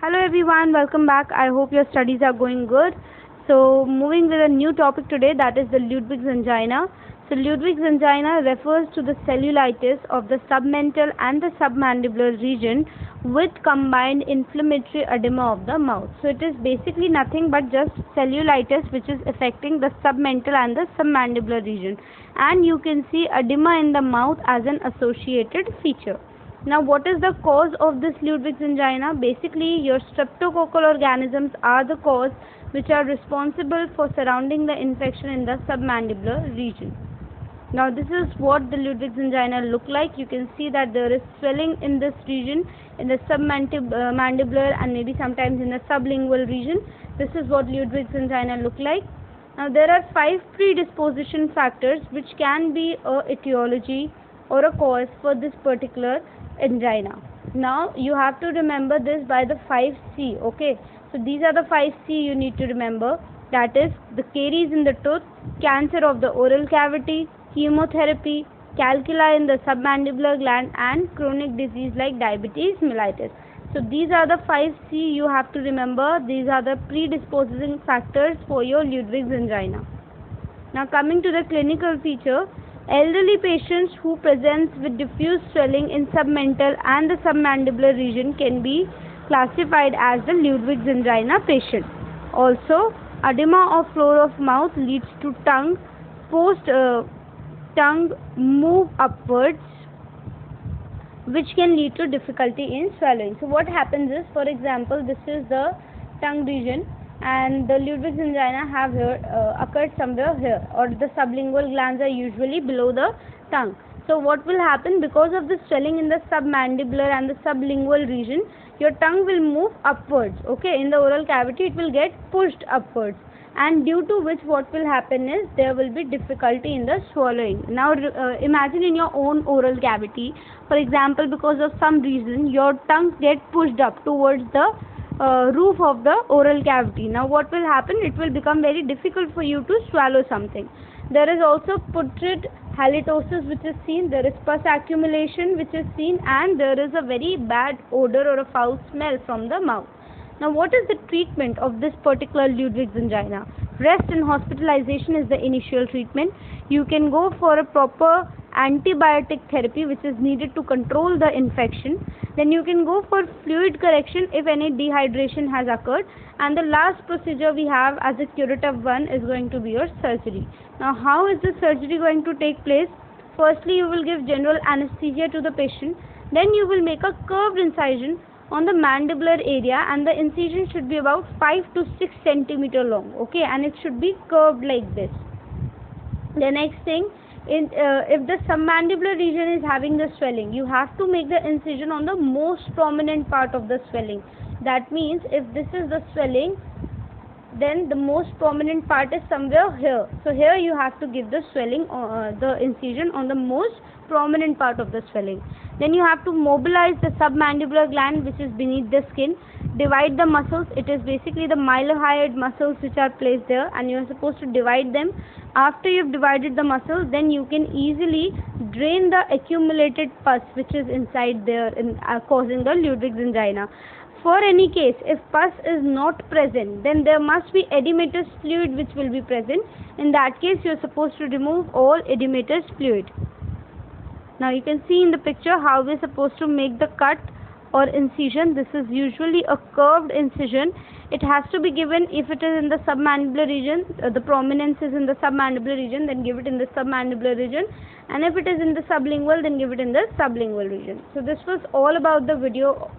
Hello everyone, welcome back. I hope your studies are going good. So moving with a new topic today, that is the Ludwig's angina. So Ludwig's angina refers to the cellulitis of the submental and the submandibular region with combined inflammatory edema of the mouth. So it is basically nothing but just cellulitis which is affecting the submental and the submandibular region, and you can see edema in the mouth as an associated feature. Now, what is the cause of this Ludwig's angina? Basically, your streptococcal organisms are the cause which are responsible for surrounding the infection in the submandibular region. Now, this is what the Ludwig's angina look like. You can see that there is swelling in this region, in the submandibular and maybe sometimes in the sublingual region. This is what Ludwig's angina look like. Now, there are 5 predisposition factors which can be a etiology or a cause for this particular angina. Now you have to remember this by the 5C. Okay, so these are the 5C you need to remember, that is the caries in the tooth, cancer of the oral cavity, chemotherapy, calculi in the submandibular gland, and chronic disease like diabetes mellitus. So these are the 5C you have to remember. These are the predisposing factors for your Ludwig's angina. Now coming to the clinical feature, elderly patients who presents with diffuse swelling in submental and the submandibular region can be classified as the Ludwig's angina patient. Also, edema of floor of mouth leads to tongue move upwards, which can lead to difficulty in swallowing. So what happens is, for example, this is the tongue region, and the Ludwig's angina have occurred somewhere here, or the sublingual glands are usually below the tongue. So what will happen, because of the swelling in the submandibular and the sublingual region, your tongue will move upwards. Okay, in the oral cavity it will get pushed upwards, and due to which what will happen is there will be difficulty in the swallowing. Now imagine in your own oral cavity, for example, because of some reason your tongue get pushed up towards the roof of the oral cavity. Now what will happen, it will become very difficult for you to swallow something. There is also putrid halitosis which is seen, there is pus accumulation which is seen, and there is a very bad odor or a foul smell from the mouth. Now what is the treatment of this particular Ludwig's angina? Rest and hospitalization is the initial treatment. You can go for a proper antibiotic therapy which is needed to control the infection. Then you can go for fluid correction if any dehydration has occurred, and the last procedure we have as a curative one is going to be your surgery. Now how is the surgery going to take place? Firstly, you will give general anesthesia to the patient. Then you will make a curved incision on the mandibular area, and the incision should be about 5 to 6 centimeter long. Okay, and it should be curved like this. The next thing, if the submandibular region is having the swelling, you have to make the incision on the most prominent part of the swelling. That means if this is the swelling, then the most prominent part is somewhere here. So here you have to give the swelling, the incision on the most prominent part of the swelling. Then you have to mobilize the submandibular gland which is beneath the skin. Divide the muscles. It is basically the mylohyoid muscles which are placed there, and you are supposed to divide them. After you have divided the muscles, then you can easily drain the accumulated pus which is inside there in causing the Ludwig's angina. For any case, if pus is not present, then there must be edematous fluid which will be present. In that case, you are supposed to remove all edematous fluid. Now you can see in the picture how we are supposed to make the cut or incision. This is usually a curved incision. It has to be given if it is in the submandibular region, the prominence is in the submandibular region, then give it in the submandibular region, and if it is in the sublingual, then give it in the sublingual region. So this was all about the video.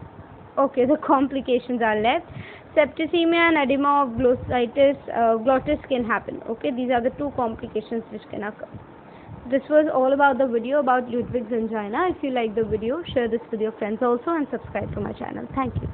Okay, the complications are left. Septicemia and edema of glottis can happen. Okay, these are the 2 complications which can occur. This was all about the video about Ludwig's angina. If you like the video, share this with your friends also, and subscribe to my channel. Thank you.